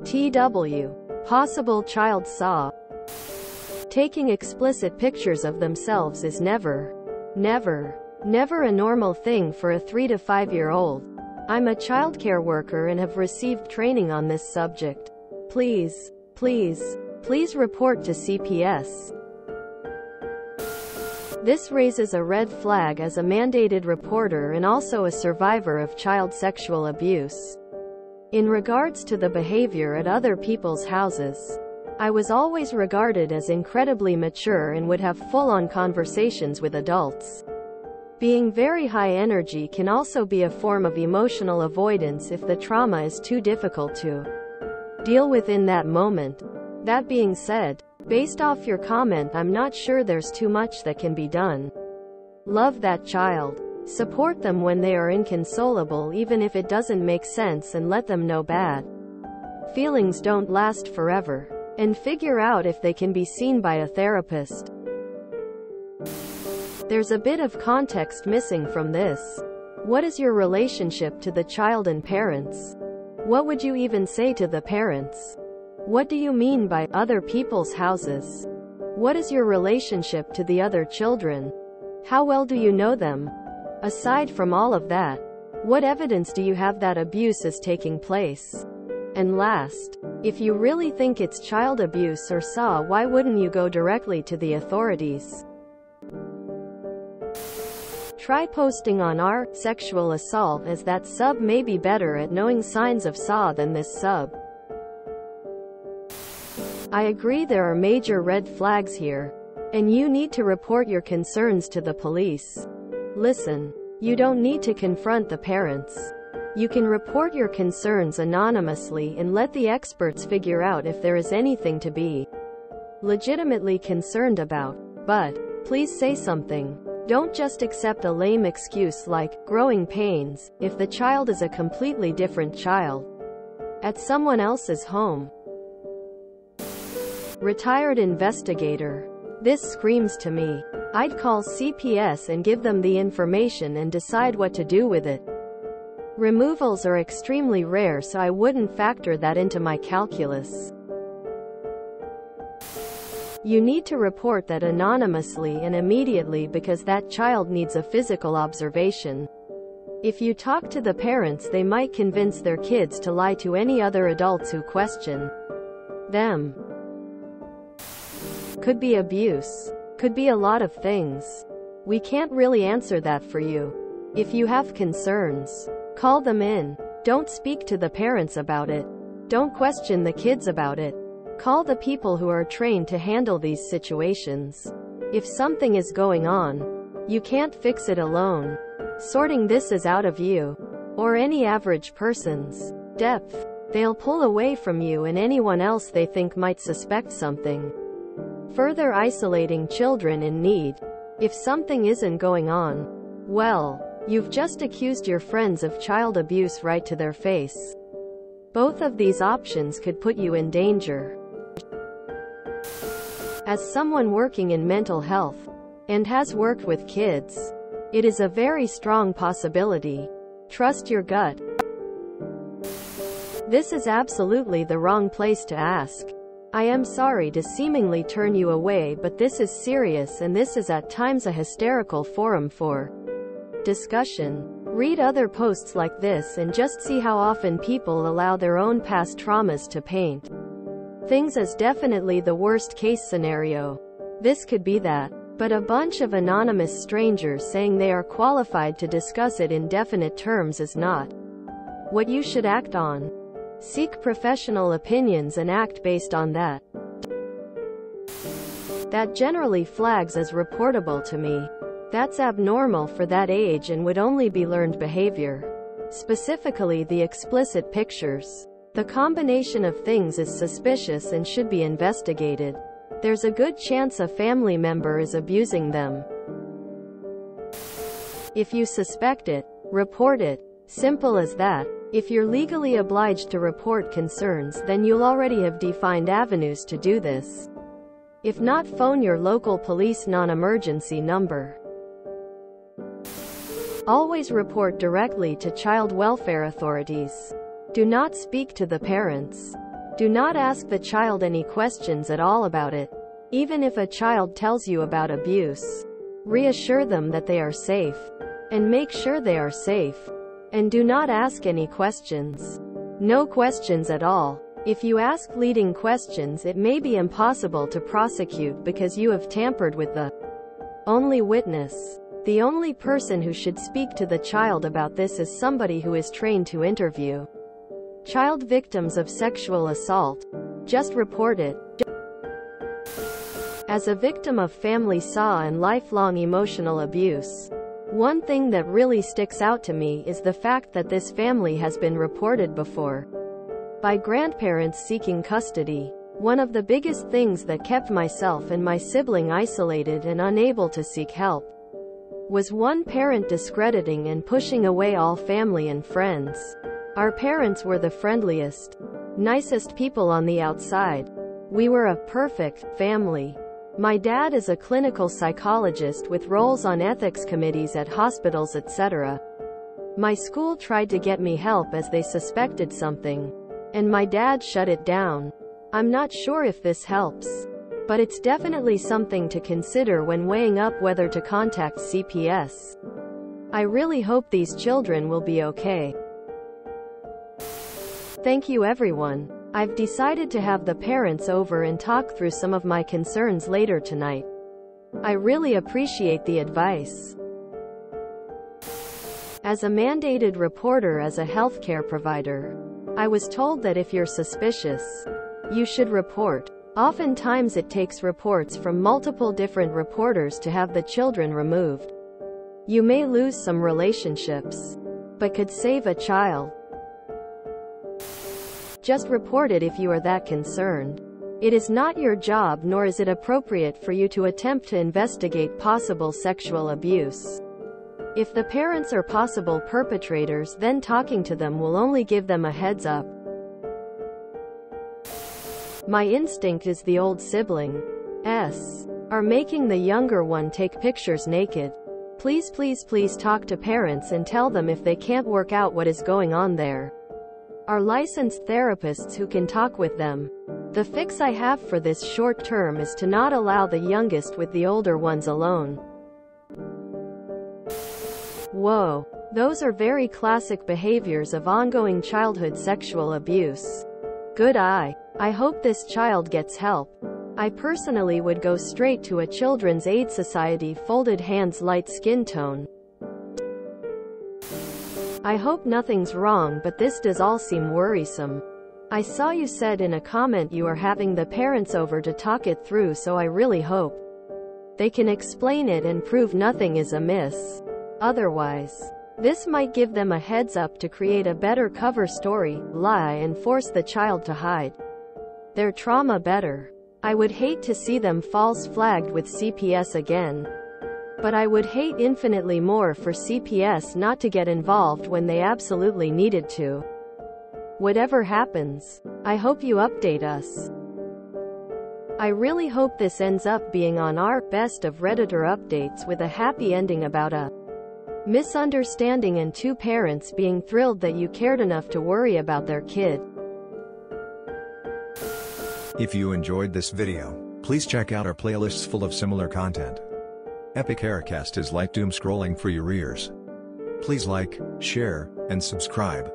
TW. Possible child SAW. Taking explicit pictures of themselves is never a normal thing for a 3 to 5-year-old. I'm a childcare worker and have received training on this subject. Please report to CPS. This raises a red flag as a mandated reporter and also a survivor of child sexual abuse. In regards to the behavior at other people's houses, I was always regarded as incredibly mature and would have full-on conversations with adults. Being very high energy can also be a form of emotional avoidance if the trauma is too difficult to deal with in that moment. That being said, based off your comment, I'm not sure there's too much that can be done. Love that child. Support them when they are inconsolable even if it doesn't make sense, and let them know bad feelings don't last forever. And figure out if they can be seen by a therapist. There's a bit of context missing from this. What is your relationship to the child and parents? What would you even say to the parents? What do you mean by other people's houses? What is your relationship to the other children? How well do you know them? Aside from all of that, what evidence do you have that abuse is taking place? And last, if you really think it's child abuse or SAW, why wouldn't you go directly to the authorities? Try posting on r sexual assault, as that sub may be better at knowing signs of SAW than this sub. I agree there are major red flags here, and you need to report your concerns to the police. Listen, you don't need to confront the parents. You can report your concerns anonymously and let the experts figure out if there is anything to be legitimately concerned about. But please say something. Don't just accept a lame excuse like growing pains if the child is a completely different child at someone else's home. Retired investigator. This screams to me. I'd call CPS and give them the information and decide what to do with it. Removals are extremely rare, so I wouldn't factor that into my calculus. You need to report that anonymously and immediately, because that child needs a physical observation. If you talk to the parents, they might convince their kids to lie to any other adults who question them. Could be abuse. Could be a lot of things. We can't really answer that for you. If you have concerns, call them in. Don't speak to the parents about it. Don't question the kids about it. Call the people who are trained to handle these situations. If something is going on, you can't fix it alone. Sorting this is out of you, or any average person's, depth. They'll pull away from you and anyone else they think might suspect something. Further isolating children in need. If something isn't going on, well, you've just accused your friends of child abuse right to their face. Both of these options could put you in danger. As someone working in mental health, and has worked with kids, it is a very strong possibility. Trust your gut. This is absolutely the wrong place to ask. I am sorry to seemingly turn you away, but this is serious, and this is at times a hysterical forum for discussion. Read other posts like this and just see how often people allow their own past traumas to paint things as definitely the worst case scenario. This could be that. But a bunch of anonymous strangers saying they are qualified to discuss it in definite terms is not what you should act on. Seek professional opinions and act based on that. That generally flags as reportable to me. That's abnormal for that age and would only be learned behavior. Specifically the explicit pictures. The combination of things is suspicious and should be investigated. There's a good chance a family member is abusing them. If you suspect it, report it. Simple as that. If you're legally obliged to report concerns, then you'll already have defined avenues to do this. If not, phone your local police non-emergency number. Always report directly to child welfare authorities. Do not speak to the parents. Do not ask the child any questions at all about it. Even if a child tells you about abuse, reassure them that they are safe. And make sure they are safe. And do not ask any questions. No questions at all. If you ask leading questions, it may be impossible to prosecute because you have tampered with the only witness. The only person who should speak to the child about this is somebody who is trained to interview child victims of sexual assault. Just report it. As a victim of family SAW and lifelong emotional abuse, one thing that really sticks out to me is the fact that this family has been reported before by grandparents seeking custody. One of the biggest things that kept myself and my sibling isolated and unable to seek help was one parent discrediting and pushing away all family and friends. Our parents were the friendliest, nicest people on the outside. We were a perfect family. My dad is a clinical psychologist with roles on ethics committees at hospitals, etc. My school tried to get me help as they suspected something, and my dad shut it down. I'm not sure if this helps, but it's definitely something to consider when weighing up whether to contact CPS. I really hope these children will be okay. Thank you everyone. I've decided to have the parents over and talk through some of my concerns later tonight. I really appreciate the advice. As a mandated reporter as a healthcare provider, I was told that if you're suspicious, you should report. Oftentimes it takes reports from multiple different reporters to have the children removed. You may lose some relationships, but could save a child. Just report it if you are that concerned. It is not your job, nor is it appropriate for you to attempt to investigate possible sexual abuse. If the parents are possible perpetrators, then talking to them will only give them a heads up. My instinct is the old sibling are making the younger one take pictures naked. Please, please, please talk to parents and tell them if they can't work out what is going on there are licensed therapists who can talk with them. The fix I have for this short term is to not allow the youngest with the older ones alone. Whoa. Those are very classic behaviors of ongoing childhood sexual abuse. Good eye. I hope this child gets help. I personally would go straight to a Children's Aid Society folded hands light skin tone. I hope nothing's wrong, but this does all seem worrisome. I saw you said in a comment you are having the parents over to talk it through, so I really hope they can explain it and prove nothing is amiss. Otherwise, this might give them a heads up to create a better cover story, lie, and force the child to hide their trauma better. I would hate to see them false flagged with CPS again. But I would hate infinitely more for CPS not to get involved when they absolutely needed to. Whatever happens, I hope you update us. I really hope this ends up being on our Best of Redditor updates with a happy ending about a misunderstanding and two parents being thrilled that you cared enough to worry about their kid. If you enjoyed this video, please check out our playlists full of similar content. Epic Aircast is like doom scrolling for your ears. Please like, share, and subscribe.